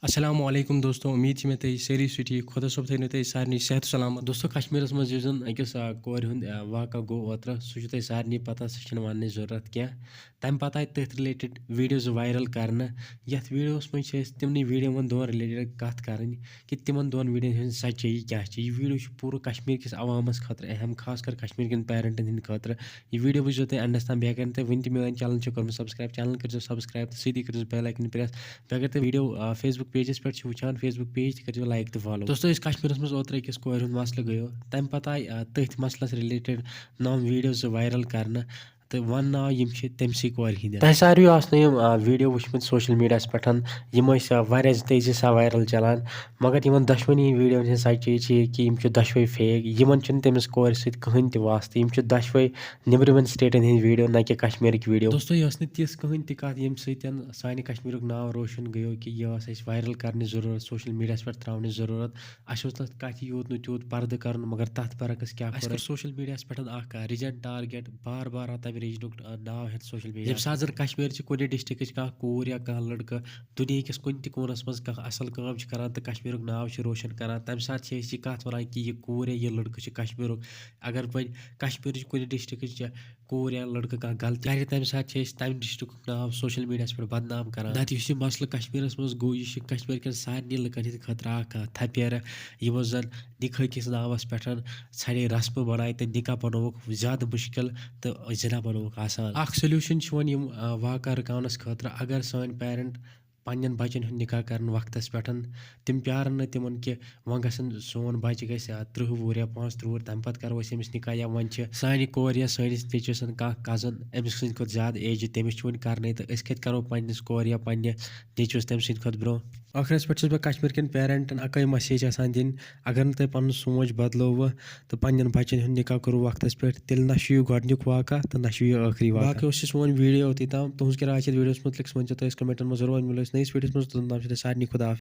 अस्सलामुअलैकुम दोस्तों, उम्मीद है मे सारी ठीक खुदा सोब थो तुम सारे सेहत सलामत। दोस्तों कश्मीर मज अकिस कोर वाक़ गो ओतर सह सारे पता सह वन जरूरत क्या तम पत आए तथ रिलेटेड वीडियोज वायरल कर यथ वीडियोस मज तिमन वीडियो दोन रिलेटेड कत कर कि तिमन दोन वीडियो सच्चाई क्या यह वीडियो पूरे कश्मीर किस अवामस खतर अहम खास कर कश्मीर कन पेरेंटन हंद खतर यह वीडियो वो तुम एंडस तम बे अगर वन मेन चैनल कर्म सब्सक्राइब चैनल कर सब्सक्राइब तो सीधी कर बेल आइकन प्रेस अगर तुम वीडियो फेसबुक पेजस पे वुचान फेसबुक पेज कर लाइक तो फॉलो। दोस्तों इस कश्मीर मज ओतर अकिस कोर मसल गयो तम पत आए तथ मसलस रिलेटेड नम वीडियोज वायरल कर तो वन नाव तमसी कोर हिंद तह सारे वीडियो वुचमत सोशल मीडिया पे तेजी सा वायरल चलान मगर इन दशवनी वीडियो हज सच्चाई कि दशवे फेक इन तमिस कोर सहन वास्त दशवे निब्रमन स्टेटन हंद वीडियो न कि कश्मीर वीडियो। दोस्तों यह तिस कहन तथ ये सान कश्मीर नाव रोशन गयो कि यह वायरल करने जरूरत सोशल मीडिया पे त्रावन जरूरत तथ कथ यूत यूत पर्द कर मगर तथ बरक्स क्या सोशल मीडिया पे रिजन टारगेट बार बार तम रिजन नाव हेत सोशल मीडिया ये जन कश्मीर कुछ डिस्ट्रिक्ट कह कूर या कह लड़का दुनिया किस कुन कोनस मज कह असल काम कर तो कश्मीर नाव रोशन कर तम सात यह कत वन कि यह कूर या यह लड़का कश्मीर अगर वन कश्मीर कुछ डिस्ट्रिक्ट कूर या लड़का कह गलती कर तम सात तम डिस्ट्रिक्ट नाव सोशल मीडिया पे बदनाम कर नत मसल कश्मीर मज गो यह कश्मीर कन सारे लुकन हंद खतर थपेर यमो जन निकाह किस नावस पे ड़े रस्म बनाए तो निकाह बनोक ज्यादा मुश्किल तो जना बनोक आसान सोल्यूशन वन वाक़ रुकावनस खतर अगर सान पेरेंट पन्न बचन हूं निकाह कर वक्त पे तम प्यारन न तिमन कि वह सोन बच ग 30 वुर या 35 वुर तम पे करो अमिस निकाह या वन सान कोर या सानिस नेचस कह कजन अमिस सद ज्यादा एज तमिस वन कर तो कत करो पन्नस कोर या पन्ने नेचस तम सद ब्रो। आखिरस पे बह कश्मीर कन पेरेंटन अकै मैसेज दिन अगर न तुम पन सोच बदलो तो पन्न बचन हूं निकाह करो वक्त पे तेल ना गोडनुक वाक़ तो ना आखिरी वाक़। बाकी सोन वीडियो योत तुज क्या वीडियोस मुतलिक वन कमेंटन में जरूर मिलो नईस वीडियोस मज सारे खुदा।